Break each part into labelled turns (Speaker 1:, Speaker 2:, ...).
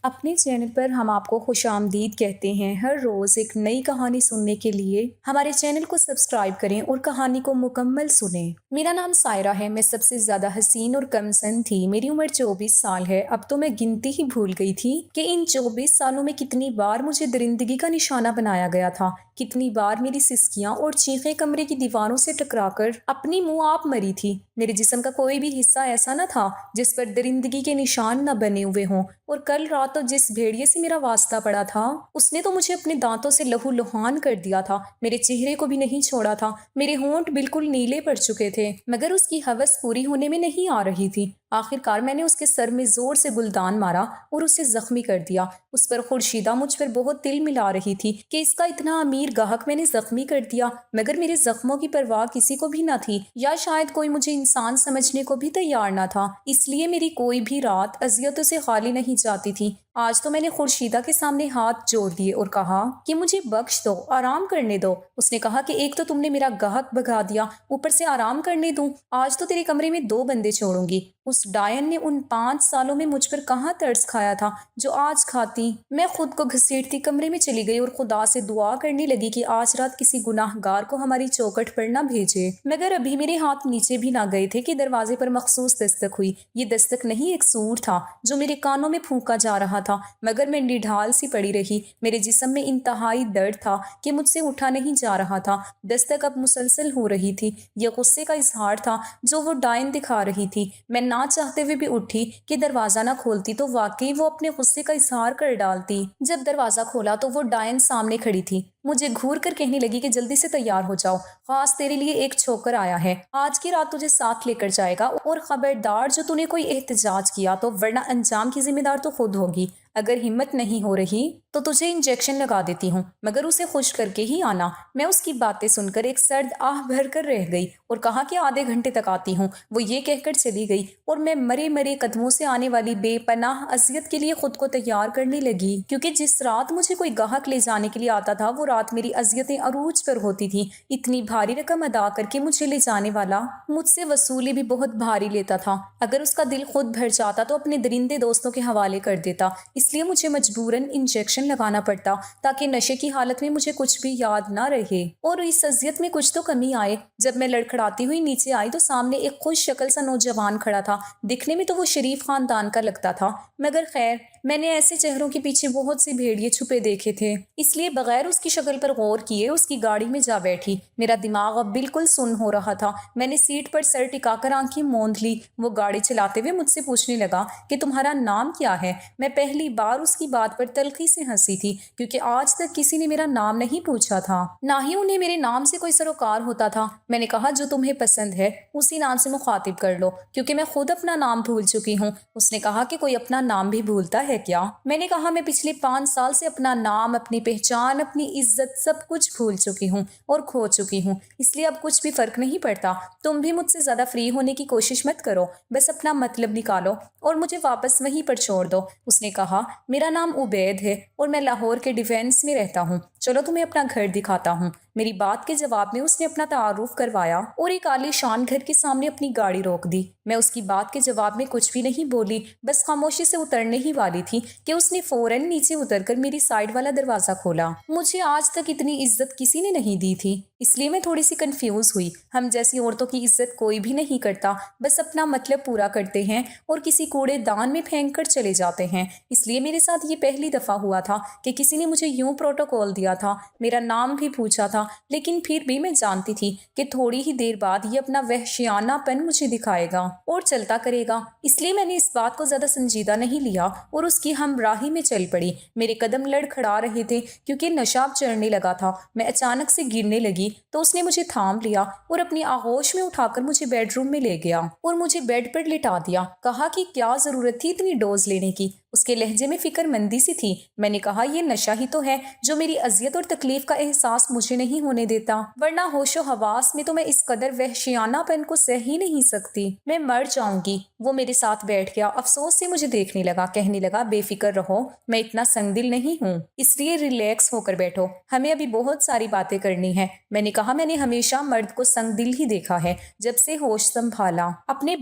Speaker 1: اپنے چینل پر ہم آپ کو خوش آمدید کہتے ہیں۔ ہر روز ایک نئی کہانی سننے کے لیے ہمارے چینل کو سبسکرائب کریں اور کہانی کو مکمل سنیں۔ میرا نام سائرہ ہے۔ میں سب سے زیادہ حسین اور کم سن تھی۔ میری عمر 24 سال ہے۔ اب تو میں گنتی ہی بھول گئی تھی کہ ان 24 سالوں میں کتنی بار مجھے درندگی کا نشانہ بنایا گیا تھا، کتنی بار میری سسکیاں اور چیخیں کمرے کی دیواروں سے ٹکرا کر اپنی منہ آپ مری تھی۔ میرے جسم کا کوئی بھی حصہ ایسا نہ تھا جس پر درندگی کے نشان نہ بنے ہوئے ہوں، اور کل رات تو جس بھیڑیے سے میرا واسطہ پڑا تھا اس نے تو مجھے اپنے دانتوں سے لہو لہان کر دیا تھا، میرے چہرے کو بھی نہیں چھوڑا تھا، میرے ہونٹ بالکل نیلے پڑ چکے تھے، مگر اس کی ہوس پوری ہونے میں نہیں آ رہی تھی۔ آخر کار میں نے اس کے سر میں زور سے گلدان مارا اور اسے زخمی کر دیا۔ اس پر خورشیدہ مجھ پر بہت تل ملا رہی تھی کہ اس کا اتنا امیر گاہک میں نے زخمی کر دیا، مگر میرے زخموں کی پرواہ کسی کو بھی نہ تھی، یا شاید کوئی مجھے انسان سمجھنے کو بھی تیار نہ تھا، اس لیے میری کوئی بھی رات اذیتوں سے خالی نہیں جاتی تھی۔ آج تو میں نے خورشیدہ کے سامنے ہاتھ جوڑ دیے اور کہا کہ مجھے بخش دو، آرام کرنے دو۔ اس نے کہا کہ ایک تو تم نے میرا گاہک بھگا دیا، اوپر سے آرام کرنے دوں؟ آج تو تیرے کمرے میں 2 بندے چھوڑوں گی۔ اس ڈائن نے ان 5 سالوں میں مجھ پر کہاں ترس کھایا تھا جو آج کھاتی۔ میں خود کو گھسیٹتی کمرے میں چلی گئی اور خدا سے دعا کرنے لگی کہ آج رات کسی گناہ گار کو ہماری چوکھٹ پر نہ بھیجے، مگر ابھی میرے ہاتھ نیچے بھی نہ گئے تھے کہ دروازے پر مخصوص دستک ہوئی۔ یہ دستک نہیں، ایک سور تھا جو میرے کانوں میں پھونکا جا رہا تھا، مگر میں نڈھال سی پڑی رہی۔ میرے جسم میں انتہائی درد تھا کہ مجھ سے اٹھا نہیں جا رہا تھا۔ دستک اب مسلسل ہو رہی تھی۔ یہ غصے کا اظہار تھا جو وہ ڈائن دکھا رہی تھی۔ میں نہ چاہتے ہوئے بھی اٹھی کہ دروازہ نہ کھولتی تو واقعی وہ اپنے غصے کا اظہار کر ڈالتی۔ جب دروازہ کھولا تو وہ ڈائن سامنے کھڑی تھی۔ مجھے گھور کر کہنے لگی کہ جلدی سے تیار ہو جاؤ، خاص تیرے لیے ایک چھوکر آیا ہے، آج کی رات تجھے ساتھ لے کر جائے گا، اور خبردار جو تو نے کوئی احتجاج کیا تو ورنہ انجام کی ذمہ دار تو خود ہوگی۔ اگر ہمت نہیں ہو رہی تو تجھے انجیکشن لگا دیتی ہوں، مگر اسے خوش کر کے ہی آنا۔ میں اس کی باتیں سن کر ایک سرد آہ بھر کر رہ گئی اور کہا کہ آدھے گھنٹے تک آتی ہوں۔ وہ یہ کہہ کر چلی گئی اور میں مرے مرے قدموں سے آنے والی بے پناہ اذیت کے لیے خود کو تیار کرنے لگی، کیونکہ جس رات مجھے کوئی گاہک لے جانے کے لیے آتا تھا وہ رات میری اذیتیں عروج پر ہوتی تھی۔ اتنی بھاری رقم ادا کر کے مجھے لے جانے والا مجھ سے وصولی بھی بہت بھاری لیتا تھا۔ اگر اس کا دل خود بھر جاتا تو اپنے درندے دوستوں کے حوالے کر دیتا، اس لیے مجھے مجبوراً انجیکشن لگانا پڑتا تاکہ نشے کی حالت میں مجھے کچھ بھی یاد نہ رہے اور اس اذیت میں کچھ تو کمی آئے۔ جب میں لڑکھڑاتی ہوئی نیچے آئی تو سامنے ایک خوش شکل سا نوجوان کھڑا تھا۔ دکھنے میں تو وہ شریف خاندان کا لگتا تھا، مگر خیر میں نے ایسے چہروں کے پیچھے بہت سے بھیڑیے چھپے دیکھے تھے، اس لیے بغیر اس کی شکل پر غور کیے اس کی گاڑی میں جا بیٹھی۔ میرا دماغ اب بالکل سن ہو رہا تھا۔ میں نے سیٹ پر سر ٹکا کر آنکھیں موند لی۔ وہ گاڑی چلاتے ہوئے مجھ سے پوچھنے لگا کہ تمہارا نام کیا ہے؟ میں پہلی بار اس کی بات پر تلخی سے ہنسی تھی، کیونکہ آج تک کسی نے میرا نام نہیں پوچھا تھا، نہ ہی انہیں میرے نام سے کوئی سروکار ہوتا تھا۔ میں نے کہا جو تمہیں پسند ہے اسی نام سے مخاطب کر لو، کیونکہ میں خود اپنا نام بھول چکی ہوں۔ اس نے کہا کہ کوئی اپنا نام بھی بھولتا ہے کیا؟ میں نے کہا میں پچھلے 5 سال سے اپنا نام، اپنی پہچان، اپنی عزت سب کچھ بھول چکی ہوں اور کھو چکی ہوں، اس لیے اب کچھ بھی فرق نہیں پڑتا۔ تم بھی مجھ سے زیادہ فری ہونے کی کوشش مت کرو، بس اپنا مطلب نکالو اور مجھے واپس وہیں پر چھوڑ دو۔ اس نے کہا میرا نام عبید ہے اور میں لاہور کے ڈیفینس میں رہتا ہوں، چلو تمہیں اپنا گھر دکھاتا ہوں۔ میری بات کے جواب میں اس نے اپنا تعارف کروایا اور ایک عالی شان گھر کے سامنے اپنی گاڑی روک دی۔ میں اس کی بات کے جواب میں کچھ بھی نہیں بولی، بس خاموشی سے اترنے ہی والی تھی کہ اس نے فوراً نیچے اتر کر میری سائیڈ والا دروازہ کھولا۔ مجھے آج تک اتنی عزت کسی نے نہیں دی تھی، اس لیے میں تھوڑی سی کنفیوز ہوئی۔ ہم جیسی عورتوں کی عزت کوئی بھی نہیں کرتا، بس اپنا مطلب پورا کرتے ہیں اور کسی کوڑے دان میں پھینک کر چلے جاتے ہیں۔ اس لیے میرے ساتھ یہ پہلی دفعہ ہوا تھا کہ کسی نے مجھے یوں پروٹوکول دیا تھا، میرا نام بھی پوچھا تھا، لیکن پھر بھی میں جانتی تھی کہ تھوڑی ہی دیر بعد یہ اپنا وحشیانہ پن مجھے دکھائے گا اور چلتا کرے گا، اس لیے میں نے اس بات کو زیادہ سنجیدہ نہیں لیا اور اس کی ہمراہی میں چل پڑی۔ میرے قدم لڑکھڑا رہے تھے کیونکہ نشہ اب چڑھنے لگا تھا۔ میں اچانک سے گرنے لگی تو اس نے مجھے تھام لیا اور اپنی آغوش میں اٹھا کر مجھے بیڈ روم میں لے گیا اور مجھے بیڈ پر لٹا دیا۔ کہا کہ کیا ضرورت تھی اتنی ڈوز لینے کی؟ اس کے لہجے میں فکر مندی سی تھی۔ میں نے کہا یہ نشہ ہی تو ہے جو میری اذیت اور تکلیف کا احساس مجھے نہیں ہونے دیتا، ورنہ ہوش و حواس میں تو میں اس قدر وحشیانہ پن کو سہ ہی نہیں سکتی، میں مر جاؤں گی۔ وہ میرے ساتھ بیٹھ گیا، افسوس سے مجھے دیکھنے لگا، کہنے لگا بے فکر رہو، میں اتنا سنگ دل نہیں ہوں، اس لیے ریلیکس ہو کر بیٹھو، ہمیں ابھی بہت ساری باتیں کرنی ہیں۔ میں نے کہا میں نے ہمیشہ مرد کو سنگ دل ہی دیکھا ہے، جب سے ہوش سنبھالا، اپنے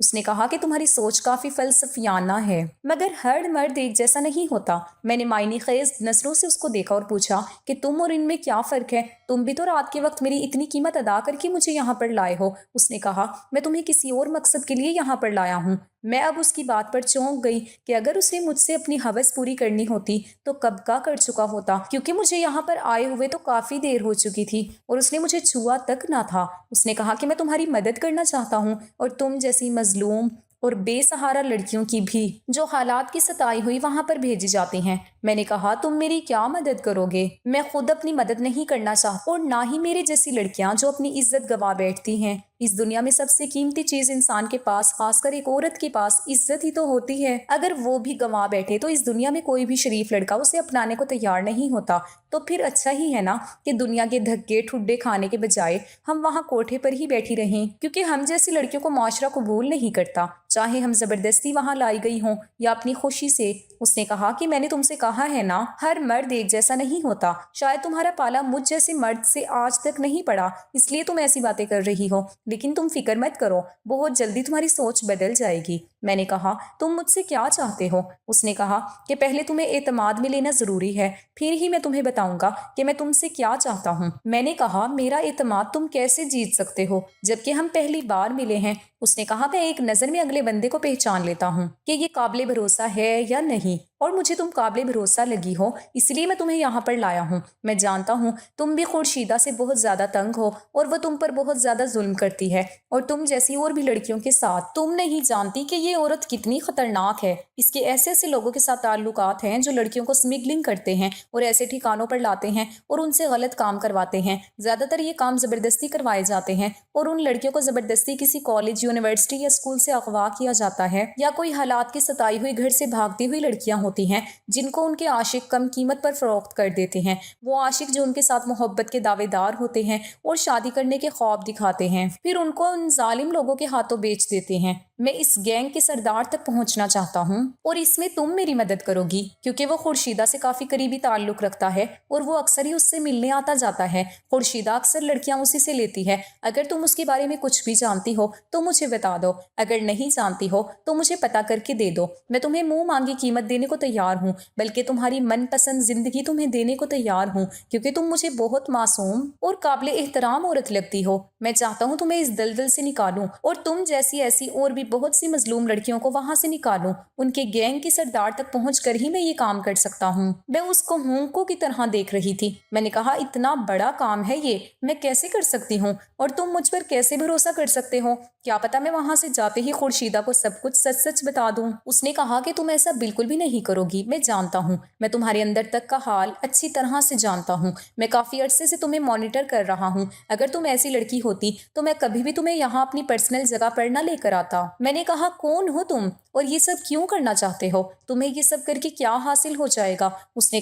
Speaker 1: اس نے کہا کہ تمہاری سوچ کافی فلسفیانہ ہے، مگر ہر مرد ایک جیسا نہیں ہوتا۔ میں نے معنی خیز نظروں سے اس کو دیکھا اور پوچھا کہ تم اور ان میں کیا فرق ہے؟ تم بھی تو رات کے وقت میری اتنی قیمت ادا کر کے مجھے یہاں پر لائے ہو۔ اس نے کہا میں تمہیں کسی اور مقصد کے لیے یہاں پر لایا ہوں۔ میں اب اس کی بات پر چونک گئی کہ اگر اسے مجھ سے اپنی ہوس پوری کرنی ہوتی تو کب کا کر چکا ہوتا، کیونکہ مجھے یہاں پر آئے ہوئے تو کافی دیر ہو چکی تھی اور اس نے مجھے چھوا تک نہ تھا۔ اس نے کہا کہ میں تمہاری مدد کرنا چاہتا ہوں اور تم جیسی مظلوم اور بے سہارا لڑکیوں کی بھی، جو حالات کی ستائی ہوئی وہاں پر بھیجی جاتی ہیں۔ میں نے کہا تم میری کیا مدد کرو گے؟ میں خود اپنی مدد نہیں کرنا چاہتا اور نہ ہی میرے جیسی لڑکیاں جو اپنی عزت گوا بیٹھتی ہیں۔ اس دنیا میں سب سے قیمتی چیز انسان کے پاس، خاص کر ایک عورت کے پاس، عزت ہی تو ہوتی ہے۔ اگر وہ بھی گوا بیٹھے تو اس دنیا میں کوئی بھی شریف لڑکا اسے اپنانے کو تیار نہیں ہوتا۔ تو پھر اچھا ہی ہے نا کہ دنیا کے دھکے ٹھڈے کھانے کے بجائے ہم وہاں کوٹھے پر ہی بیٹھی رہیں، کیونکہ ہم جیسی لڑکیوں کو معاشرہ قبول نہیں کرتا، چاہے ہم زبردستی وہاں لائی گئی ہوں یا اپنی خوشی سے۔ اس نے کہا کہ میں نے تم سے کہا ہے نا، ہر مرد ایک جیسا نہیں ہوتا۔ شاید تمہارا پالا مجھ جیسے مرد سے آج تک نہیں پڑا، اس لیے تم ایسی باتیں کر رہی ہو، لیکن تم فکر مت کرو، بہت جلدی تمہاری سوچ بدل جائے گی۔ میں نے کہا تم مجھ سے کیا چاہتے ہو؟ اس نے کہا کہ پہلے تمہیں اعتماد میں لینا ضروری ہے، پھر ہی میں تمہیں بتاؤں گا کہ میں تم سے کیا چاہتا ہوں۔ میں نے کہا میرا اعتماد تم کیسے جیت سکتے ہو جبکہ ہم پہلی بار ملے ہیں؟ اس نے کہا میں ایک نظر میں اگلے بندے کو پہچان لیتا ہوں کہ یہ قابل بھروسہ ہے یا نہیں، اور مجھے تم قابل بھروسہ لگی ہو، اس لیے میں تمہیں یہاں پر لایا ہوں۔ میں جانتا ہوں تم بھی خورشیدہ سے بہت زیادہ تنگ ہو اور وہ تم پر بہت زیادہ ظلم کرتی ہے، اور تم جیسی اور بھی لڑکیوں کے ساتھ۔ تم نہیں جانتی کہ یہ عورت کتنی خطرناک ہے۔ اس کے ایسے ایسے لوگوں کے ساتھ تعلقات ہیں جو لڑکیوں کو سمگلنگ کرتے ہیں اور ایسے ٹھکانوں پر لاتے ہیں اور ان سے غلط کام کرواتے ہیں۔ زیادہ تر یہ کام زبردستی کروائے جاتے ہیں اور ان لڑکیوں کو زبردستی کسی کالج، یونیورسٹی یا اسکول سے اغوا کیا جاتا ہے، یا کوئی حالات کی ستائی ہوئی گھر سے بھاگتی ہوئی لڑکیاں ہوتی ہیں جن کو ان کے عاشق کم قیمت پر فروخت کر دیتے ہیں۔ وہ عاشق جو ان کے ساتھ محبت کے دعوے دار ہوتے ہیں اور شادی کرنے کے خواب دکھاتے ہیں، پھر ان کو ان ظالم لوگوں کے ہاتھوں بیچ دیتے ہیں۔ میں اس گینگ کے سردار تک پہنچنا چاہتا ہوں اور اس میں تم میری مدد کرو گی، کیونکہ وہ خورشیدہ سے کافی قریبی تعلق رکھتا ہے اور وہ اکثر ہی اس سے ملنے آتا جاتا ہے۔ خورشیدہ اکثر لڑکیاں اسی سے لیتی ہے۔ اگر تم اس کے بارے میں کچھ بھی جانتی ہو تو مجھے بتا دو، اگر نہیں جانتی ہو تو مجھے پتا کر کے دے دو۔ میں تمہیں منہ مانگی قیمت دینے کو تیار ہوں، بلکہ تمہاری من پسند زندگی تمہیں دینے کو تیار ہوں، کیونکہ تم مجھے بہت معصوم اور قابل احترام عورت لگتی ہو۔ میں چاہتا ہوں تمہیں اس دلدل سے نکالوں اور تم جیسی ایسی اور بھی بہت سی مظلوم لڑکیوں کو وہاں سے نکالوں۔ ان کے گینگ کے سردار تک پہنچ کر ہی میں یہ کام کر سکتا ہوں۔ میں اس کو ہونکوں کی طرح دیکھ رہی تھی۔ میں نے کہا اتنا بڑا کام ہے یہ، میں کیسے کر سکتی ہوں اور تم مجھ پر کیسے بھروسہ کر سکتے ہو؟ کیا پتا میں وہاں سے جاتے ہی خورشیدہ کو سب کچھ سچ سچ بتا دوں۔ اس نے کہا کہ تم ایسا بالکل بھی نہیں کرو گی، میں جانتا ہوں، میں تمہارے اندر تک کا حال اچھی طرح سے جانتا ہوں۔ میں کافی عرصے سے تمہیں مانیٹر کر رہا ہوں۔ اگر تم ایسی لڑکی ہوتی تو میں کبھی بھی تمہیں یہاں اپنی پرسنل جگہ پر نہ لے کر آتا۔ میں نے کہا کون ہو تم اور یہ سب کیوں کرنا چاہتے ہو؟ تمہیں یہ سب کر کے کیا حاصل ہو جائے گا؟ اس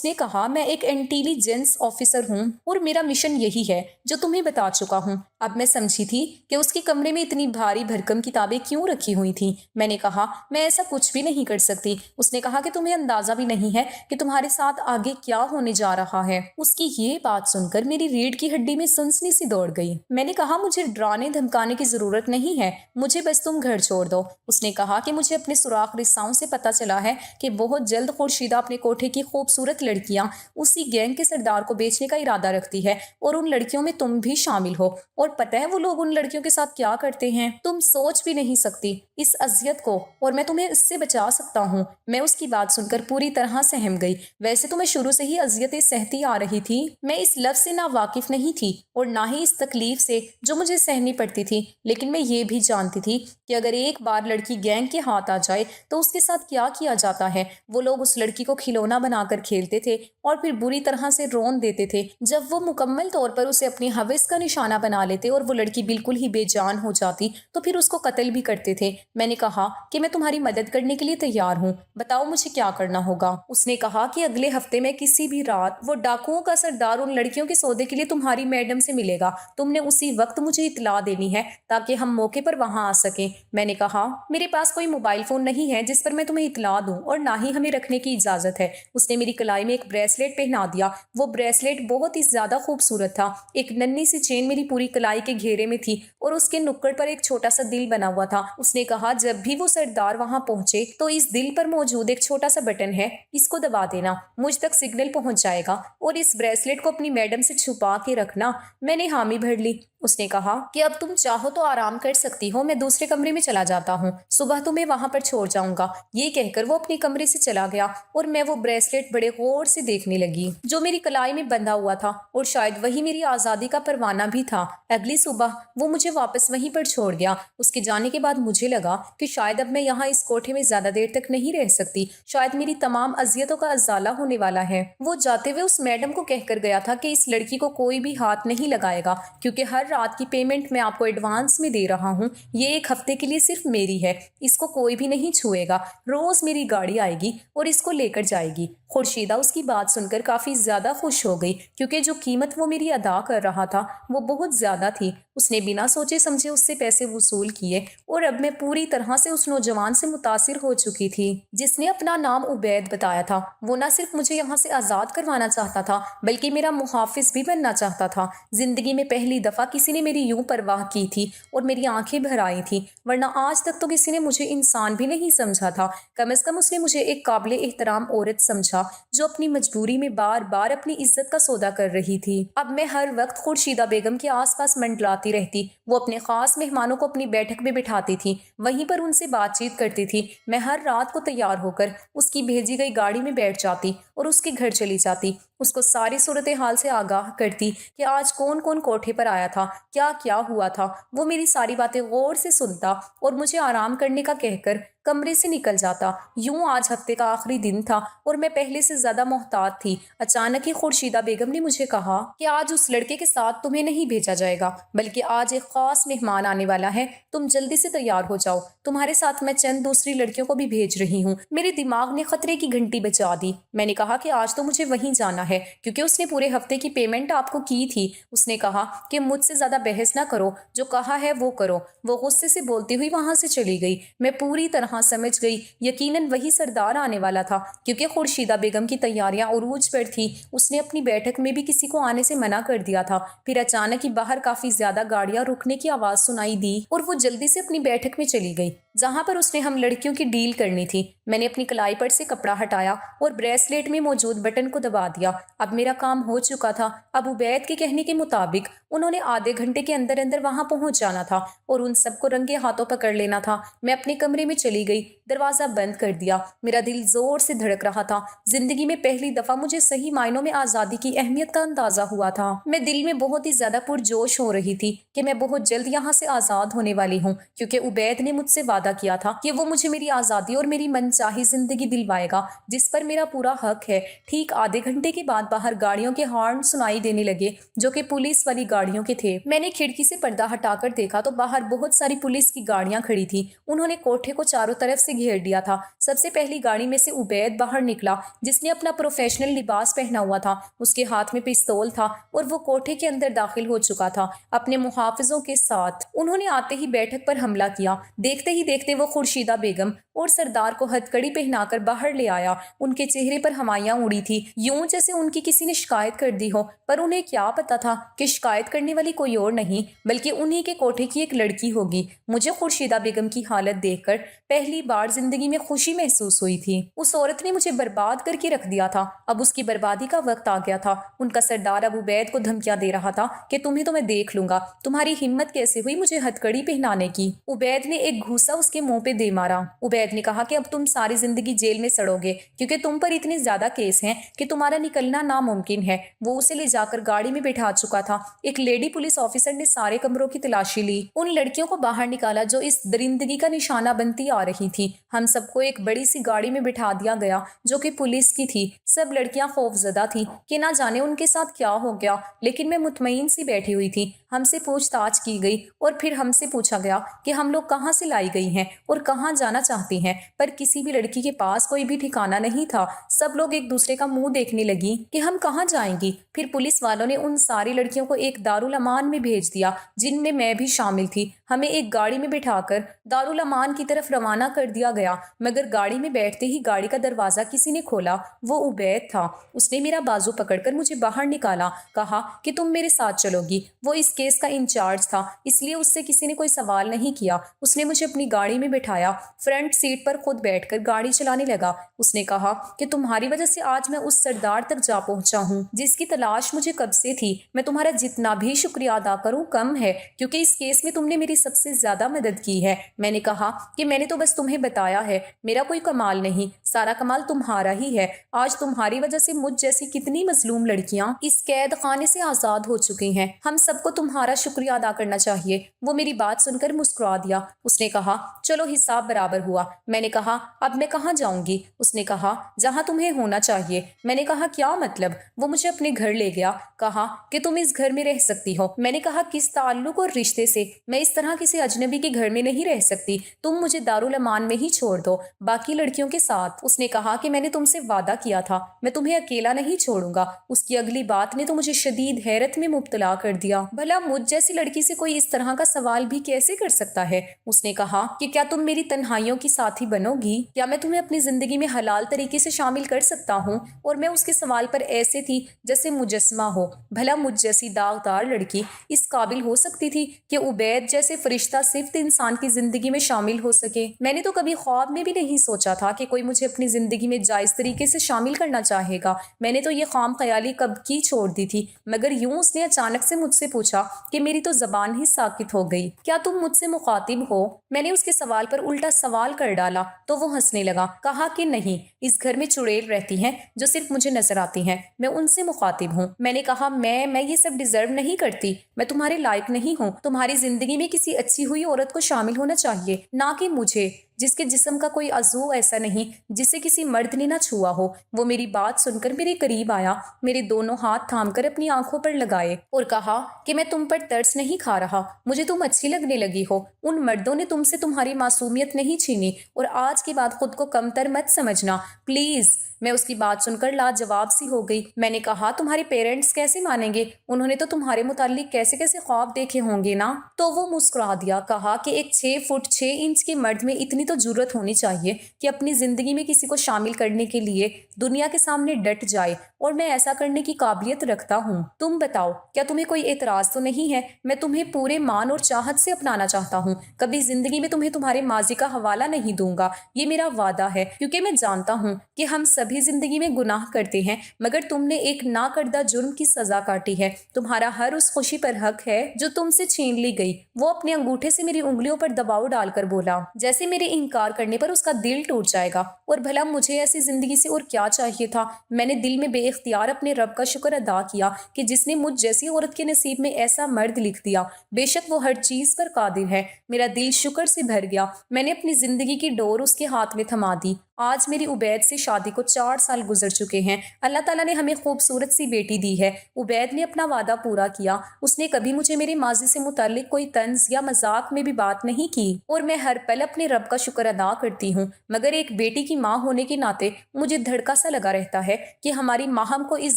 Speaker 1: نے کہا میں ایک انٹیلیجنس آفیسر ہوں اور میرا مشن یہی ہے جو تمہیں بتا چکا ہوں۔ اب میں سمجھی تھی کہ اس کے کمرے میں اتنی بھاری بھرکم کتابیں کیوں رکھی ہوئی تھیں۔ میں نے کہا میں ایسا کچھ بھی نہیں کر سکتی۔ اس نے کہا کہ تمہیں اندازہ بھی نہیں ہے کہ تمہارے ساتھ آگے کیا ہونے جا رہا ہے۔ اس کی یہ بات سن کر میری ریڑھ کی ہڈی میں سنسنی سی دوڑ گئی۔ میں نے کہا مجھے ڈرانے دھمکانے کی ضرورت نہیں ہے، مجھے بس تم گھر چھوڑ دو۔ اس نے کہا کہ مجھے اپنے سوراخ رساؤں سے پتا چلا ہے کہ بہت جلد خورشیدہ اپنے کوٹھے کی خوبصورت لڑکیاں اسی گینگ کے سردار کو بیچنے کا ارادہ رکھتی ہے، اور ان لڑکیوں میں تم بھی شامل ہو۔ اور پتہ ہے وہ لوگ ان لڑکیوں کے ساتھ کیا کرتے ہیں؟ تم سوچ بھی نہیں سکتی اس اذیت کو، اور میں تمہیں اس سے بچا سکتا ہوں۔ میں اس کی بات سن کر پوری طرح سہم گئی۔ ویسے تو میں شروع سے ہی اذیتیں سہتی آ رہی تھی، میں اس لفظ سے نہ واقف نہیں تھی اور نہ ہی اس تکلیف سے جو مجھے سہنی پڑتی تھی، لیکن میں یہ بھی جانتی تھی کہ اگر ایک بار لڑکی گینگ کے ہاتھ آ جائے تو اس کے ساتھ کیا کیا جاتا ہے۔ وہ لوگ اس لڑکی کو کھلونا بنا کر کھیلتے تھے اور پھر بری طرح سے رون دیتے تھے۔ جب وہ مکمل طور پر اسے اپنی ہوس کا نشانہ بنا لیتے اور وہ لڑکی بالکل ہی بے جان ہو جاتی تو پھر اس کو قتل بھی کرتے تھے۔ میں نے کہا کہ میں تمہاری مدد کرنے کے لیے تیار ہوں، بتاؤ مجھے کیا کرنا ہوگا؟ اس نے کہا کہ اگلے ہفتے میں کسی بھی رات وہ ڈاکوؤں کا سردار ان لڑکیوں کے سودے کے لیے تمہاری میڈم سے ملے گا۔ تم نے اسی وقت مجھے اطلاع دینی ہے تاکہ ہم موقع پر وہاں آ سکیں۔ میں نے کہا میرے پاس کوئی موبائل فون نہیں ہے جس پر میں تمہیں اطلاع دوں اور نہ ہی ہمیں رکھنے کی اجازت ہے۔ اس نے میری کلائی میں ایک بریسلیٹ پہنا دیا۔ وہ بریسلیٹ بہت ہی زیادہ خوبصورت تھا۔ ایک ننھی سی چین میری پوری کلائی کے گھیرے میں تھی اور اس کے نکڑ پر ایک چھوٹا سا دل بنا ہوا تھا۔ اس نے کہا جب بھی وہ سردار وہاں پہنچے تو اس دل پر موجود ایک چھوٹا سا بٹن ہے، اس کو دبا دینا، مجھ تک سگنل پہنچ جائے گا اور اس بریسلیٹ کو اپنی میڈم سے چھپا کے رکھنا۔ میں نے حامی بھر لی۔ اس نے کہا کہ اب تم چاہو تو آرام کر سکتی ہو، میں دوسرے کمرے میں چلا جاتا ہوں، صبح تمہیں وہاں پر چھوڑ جاؤں گا۔ یہ کہہ کر وہ اپنے کمرے سے چلا گیا اور میں وہ بریسلیٹ بڑے غور سے دیکھنے لگی جو میری کلائی میں بندھا ہوا تھا، اور شاید وہی میری آزادی کا پروانہ بھی تھا۔ اگلی صبح وہ مجھے واپس وہیں پر چھوڑ گیا۔ اس کے جانے کے بعد مجھے لگا کہ شاید اب میں یہاں اس کوٹھے میں زیادہ دیر تک نہیں رہ سکتی، شاید میری تمام اذیتوں کا ازالہ ہونے والا ہے۔ وہ جاتے ہوئے اس میڈم کو کہہ کر گیا تھا کہ اس لڑکی کو کوئی بھی ہاتھ نہیں لگائے گا، کیونکہ ہر رات کی پیمنٹ میں آپ کو ایڈوانس میں دے رہا ہوں، یہ ایک ہفتے کے لیے صرف میری ہے، اس کو کوئی بھی نہیں چھوئے گا۔ روز میری گاڑی آئے گی اور اس کو لے کر جائے گی۔ خورشیدہ اس کی بات سن کر کافی زیادہ خوش ہو گئی، کیونکہ جو قیمت وہ میری ادا کر رہا تھا وہ بہت زیادہ تھی۔ اس نے بنا سوچے سمجھے اس سے پیسے وصول کیے، اور اب میں پوری طرح سے اس نوجوان سے متاثر ہو چکی تھی جس نے اپنا نام عبید بتایا تھا۔ وہ نہ صرف مجھے یہاں سے آزاد کروانا چاہتا تھا بلکہ میرا محافظ بھی بننا چاہتا تھا۔ زندگی میں پہلی دفعہ کسی نے میری یوں پرواہ کی تھی اور میری آنکھیں بھر آئی تھیں، ورنہ آج تک تو کسی نے مجھے انسان بھی نہیں سمجھا تھا۔ کم از کم اس نے مجھے ایک قابل احترام عورت سمجھا جو اپنی مجبوری میں بار بار اپنی عزت کا سودا کر رہی تھی۔ اب میں ہر وقت خورشیدہ بیگم کے آس پاس منڈلاتی رہتی۔ وہ اپنے خاص مہمانوں کو اپنی بیٹھک میں بٹھاتی تھی، وہیں پر ان سے بات چیت کرتی تھی۔ میں ہر رات کو تیار ہو کر اس کی بھیجی گئی گاڑی میں بیٹھ جاتی اور اس کے گھر چلی جاتی، اس کو ساری صورتحال سے آگاہ کرتی کہ آج کون کون کوٹھے پر آیا تھا، کیا کیا ہوا تھا۔ وہ میری ساری باتیں غور سے سنتا اور مجھے آرام کرنے کا کہہ کر کمرے سے نکل جاتا۔ یوں آج ہفتے کا آخری دن تھا اور میں پہلے سے زیادہ محتاط تھی۔ اچانک ہی خورشیدہ بیگم نے مجھے کہا کہ آج اس لڑکے کے ساتھ تمہیں نہیں بھیجا جائے گا، بلکہ آج ایک خاص مہمان آنے والا ہے، تم جلدی سے تیار ہو جاؤ، تمہارے ساتھ میں چند دوسری لڑکیوں کو بھی بھیج رہی ہوں۔ میرے دماغ نے خطرے کی گھنٹی بجا دی۔ میں نے کہا کہ آج تو مجھے وہیں جانا ہے، کیونکہ اس نے پورے ہفتے کی پیمنٹ آپ کو کی تھی۔ اس نے کہا کہ مجھ سے زیادہ بحث نہ کرو، جو کہا ہے وہ کرو۔ وہ غصے سے بولتی ہوئی وہاں سے چلی گئی۔ میں پوری طرح سمجھ گئی یقیناً وہی سردار آنے والا تھا، کیونکہ خورشیدہ بیگم کی تیاریاں عروج پر تھی۔ اس نے اپنی بیٹھک میں بھی کسی کو آنے سے منع کر دیا تھا۔ پھر اچانک ہی باہر کافی زیادہ گاڑیاں رکنے کی آواز سنائی دی اور وہ جلدی سے اپنی بیٹھک میں چلی گئی جہاں پر اس نے ہم لڑکیوں کی ڈیل کرنی تھی۔ میں نے اپنی کلائی پر سے کپڑا ہٹایا اور بریسلیٹ میں موجود بٹن کو دبا دیا۔ اب میرا کام ہو چکا تھا۔ اب عبید کے کہنے کے مطابق انہوں نے آدھے گھنٹے کے اندر اندر وہاں پہنچ جانا تھا اور ان سب کو رنگے ہاتھوں پکڑ لینا تھا۔ میں اپنے کمرے میں چلی گئی، دروازہ بند کر دیا۔ میرا دل زور سے دھڑک رہا تھا۔ زندگی میں پہلی دفعہ مجھے صحیح معنوں میں آزادی کی اہمیت کا اندازہ ہوا تھا۔ میں دل میں بہت ہی زیادہ پرجوش ہو رہی تھی کہ میں بہت جلد یہاں سے آزاد ہونے والی ہوں، کیونکہ عبید نے مجھ سے وعدہ کیا تھا کہ وہ مجھے میری آزادی اور میری من چاہی زندگی دلوائے گا، جس پر میرا پورا حق ہے۔ ٹھیک آدھے گھنٹے کے بعد باہر گاڑیوں کے ہارن سنائی دینے لگے جو کہ پولیس والی گاڑیوں کے تھے۔ میں نے کھڑکی سے پردہ ہٹا کر دیکھا تو باہر بہت ساری پولیس کی گاڑیاں کھڑی تھی۔ انہوں نے کوٹھے کو چاروں طرف سے گھیر لیا تھا۔ سب سے پہلی گاڑی میں سے عبید باہر نکلا، جس نے اپنا پروفیشنل لباس پہنا ہوا تھا۔ اس کے ہاتھ میں پستول تھا اور وہ کوٹھے کے اندر داخل ہو چکا تھا اپنے محافظوں کے ساتھ۔ انہوں نے آتے ہی بیٹھک پر حملہ کیا۔ دیکھتے ہی دیکھتے وہ خورشیدہ بیگم اور سردار کو ہتھ کڑی پہنا کر باہر لے آیا۔ ان کے چہرے پر حمایاں اڑی تھی، یوں جیسے ان کی کسی نے شکایت کر دی ہو، پر انہیں کیا پتا تھا کہ شکایت کرنے والی کوئی اور نہیں بلکہ انہی کے کوٹھے کی ایک لڑکی ہوگی۔ مجھے خورشیدہ بیگم کی حالت دیکھ کر پہلی بار زندگی میں خوشی محسوس ہوئی تھی۔ اس عورت نے مجھے برباد کر کے رکھ دیا تھا، اب اس کی بربادی کا وقت آ گیا تھا۔ ان کا سردار اب عبید کو دھمکیاں دے رہا تھا کہ تمہیں تو میں دیکھ لوں گا، تمہاری ہمت کیسے ہوئی مجھے ہتھ کڑی پہنانے کی۔ عبید نے ایک گھوسا اس کے منہ پہ دے مارا۔ عبید نے کہا کہ اب تم ساری زندگی جیل میں سڑو گے، کیونکہ تم پر اتنے زیادہ کیس ہیں کہ تمہارا نکلنا ناممکن ہے۔ وہ اسے لے جا کر گاڑی میں بٹھا چکا تھا۔ ایک لیڈی پولیس آفیسر نے سارے کمروں کی تلاشی لی، ان لڑکیوں کو باہر نکالا جو اس درندگی کا نشانہ بنتی آ رہی تھی۔ ہم سب کو ایک بڑی سی گاڑی میں بٹھا دیا گیا جو کہ پولیس کی تھی۔ سب لڑکیاں خوف زدہ تھیں کہ نہ جانے ان کے ساتھ کیا ہو گیا، لیکن میں مطمئن سی بیٹھی ہوئی تھی۔ ہم سے پوچھ تاچھ کی گئی اور پھر ہم سے پوچھا گیا کہ ہم لوگ کہاں سے لائی گئی ہیں اور کہاں جانا چاہتی ہیں، پر کسی بھی لڑکی کے پاس کوئی بھی ٹھکانہ نہیں تھا۔ سب لوگ ایک دوسرے کا منہ دیکھنے لگی کہ ہم کہاں جائیں گی۔ پھر پولیس والوں نے ان ساری لڑکیوں کو ایک دارالامان میں بھیج دیا، جن میں بھی شامل تھی۔ ہمیں ایک گاڑی میں بٹھا کر دارالامان کی طرف روانہ کر دیا گیا، مگر گاڑی میں بیٹھتے ہی گاڑی کا دروازہ کسی نے کھولا۔ وہ عبید تھا۔ اس نے میرا بازو پکڑ کر مجھے باہر نکالا، کہا کہ تم میرے ساتھ چلو گی۔ وہ اس کیس کا انچارج تھا، اس لیے اس سے کسی نے کوئی سوال نہیں کیا۔ اس نے مجھے اپنی گاڑی میں بٹھایا، فرنٹ سیٹ پر خود بیٹھ کر گاڑی چلانے لگا۔ اس نے کہا کہ تمہاری وجہ سے آج میں اس سردار تک جا پہنچا ہوں جس کی تلاش مجھے کب سے تھی۔ میں تمہارا جتنا بھی شکریہ ادا کروں کم ہے، کیونکہ اس کیس میں تم نے میری سب سے زیادہ مدد کی ہے۔ میں نے کہا کہ میں نے تو بس تمہیں بتایا ہے، میرا کوئی کمال نہیں، سارا کمال تمہارا ہی ہے۔ آج تمہاری وجہ سے مجھ جیسی کتنی مظلوم لڑکیاں اس قید خانے سے آزاد ہو چکی ہیں۔ ہم سب کو تمہارا شکریہ ادا کرنا چاہیے۔ وہ میری بات سن کر مسکرا دیا۔ اس نے کہا چلو حساب برابر ہوا۔ میں نے کہا اب میں کہاں جاؤں گی؟ اس نے کہا جہاں تمہیں ہونا چاہیے۔ میں نے کہا کیا مطلب؟ وہ مجھے اپنے گھر لے گیا، کہا کہ تم اس گھر میں رہ سکتی ہو۔ میں نے کہا کس تعلق اور رشتے سے؟ میں اس طرح کسی اجنبی کے گھر میں نہیں رہ سکتی، تم مجھے دارالامان میں ہی چھوڑ دو باقی لڑکیوں کے ساتھ۔ اس نے کہا کہ میں نے تم سے وعدہ کیا تھا، میں تمہیں اکیلا نہیں چھوڑوں گا۔ اس کی اگلی بات نے تو مجھے شدید حیرت میں مبتلا کر دیا۔ بھلا مجھ جیسی لڑکی سے کوئی اس طرح کا سوال بھی کیسے کر سکتا ہے؟ اس نے کہا کہ کیا تم میری تنہائیوں کی ساتھی بنو گی؟ کیا میں تمہیں اپنی زندگی میں حلال طریقے سے شامل کر سکتا ہوں؟ اور میں اس کے سوال پر ایسے تھی جیسے مجسمہ ہو۔ بھلا مجھ جیسی داغدار لڑکی اس قابل ہو سکتی تھی کہ عبید جیسے فرشتہ صفت انسان کی زندگی میں شامل ہو سکے؟ میں نے تو کبھی خواب میں بھی نہیں سوچا تھا کہ کوئی مجھے اپنی زندگی میں جائز طریقے سے شامل کرنا چاہے گا۔ میں نے تو یہ خام خیالی کب کی چھوڑ دی تھی، مگر یوں اس نے اچانک سے مجھ سے پوچھا کہ میری تو زبان ہی ساکت ہو گئی۔ کیا تم مجھ سے مخاطب ہو؟ میں نے اس کے سوال پر الٹا سوال کر ڈالا تو وہ ہنسنے لگا، کہا کہ نہیں، اس گھر میں چڑیل رہتی ہیں جو صرف مجھے نظر آتی ہیں، میں ان سے مخاطب ہوں۔ میں نے کہا میں یہ سب ڈیزرو نہیں کرتی، میں تمہارے لائق نہیں ہوں۔ تمہاری زندگی میں کسی اچھی ہوئی عورت کو شامل ہونا چاہیے، نہ کہ مجھے جس کے جسم کا کوئی عضو ایسا نہیں جسے کسی مرد نے نہ چھوا ہو۔ وہ میری بات سن کر میرے قریب آیا، میرے دونوں ہاتھ تھام کر اپنی آنکھوں پر لگائے اور کہا کہ میں تم پر ترس نہیں کھا رہا، مجھے تم اچھی لگنے لگی ہو۔ ان مردوں نے تم سے تمہاری معصومیت نہیں چھینی، اور آج کے بعد خود کو کمتر مت سمجھنا پلیز۔ میں اس کی بات سن کر لاجواب سی ہو گئی۔ میں نے کہا تمہارے پیرنٹس کیسے مانیں گے؟ انہوں نے تو تمہارے متعلق کیسے کیسے خواب دیکھے ہوں گے نا؟ تو وہ مسکرا دیا، کہا کہ ایک 6 فٹ 6 انچ کے مرد میں اتنی تو جرت ہونی چاہیے کہ اپنی زندگی میں کسی کو شامل کرنے کے لیے دنیا کے سامنے ڈٹ جائے، اور میں ایسا کرنے کی قابلیت رکھتا ہوں۔ تم بتاؤ کیا تمہیں کوئی اعتراض تو نہیں ہے؟ میں تمہیں پورے مان اور چاہت سے اپنانا چاہتا ہوں، کبھی زندگی میں تمہیں تمہارے ماضی کا حوالہ نہیں دوں گا، یہ میرا وعدہ ہے، کیونکہ میں جانتا ہوں کہ ہم سبھی زندگی میں گناہ کرتے ہیں، مگر تم نے ایک نہ کردہ جرم کی سزا کاٹی ہے۔ تمہارا ہر اس خوشی پر حق ہے جو تم سے چھین لی گئی۔ وہ اپنے انگوٹھے سے میری انگلیوں پر دباؤ ڈال کر بولا، جیسے میرے انکار کرنے پر اس کا دل ٹوٹ جائے گا۔ اور بھلا مجھے ایسی زندگی سے اور کیا چاہیے تھا؟ میں نے دل میں بے اختیار اپنے رب کا شکر ادا کیا کہ جس نے مجھ جیسی عورت کے نصیب میں ایسا مرد لکھ دیا۔ بے شک وہ ہر چیز پر قادر ہے۔ میرا دل شکر سے بھر گیا۔ میں نے اپنی زندگی کی ڈور اس کے ہاتھ میں تھما دی۔ آج میری عبید سے شادی کو 4 سال گزر چکے ہیں۔ اللہ تعالیٰ نے ہمیں خوبصورت سی بیٹی دی ہے۔ عبید نے اپنا وعدہ پورا کیا۔ اس نے کبھی مجھے میرے ماضی سے متعلق کوئی طنز یا مذاق میں بھی بات نہیں کی، اور میں ہر پل اپنے رب کا شکر ادا کرتی ہوں، مگر ایک بیٹی کی ماں ہونے کے ناطے مجھے دھڑکا سا لگا رہتا ہے کہ ہماری ماہم کو اس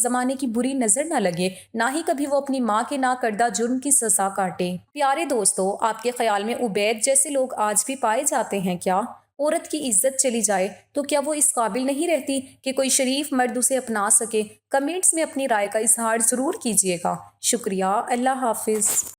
Speaker 1: زمانے کی بری نظر نہ لگے، نہ ہی کبھی وہ اپنی ماں کے نہ کردہ جرم کی سزا کاٹے۔ پیارے دوستو، آپ کے خیال میں عبید جیسے لوگ آج بھی پائے جاتے ہیں کیا؟ عورت کی عزت چلی جائے تو کیا وہ اس قابل نہیں رہتی کہ کوئی شریف مرد اسے اپنا سکے؟ کمنٹس میں اپنی رائے کا اظہار ضرور کیجیے گا۔ شکریہ۔ اللہ حافظ۔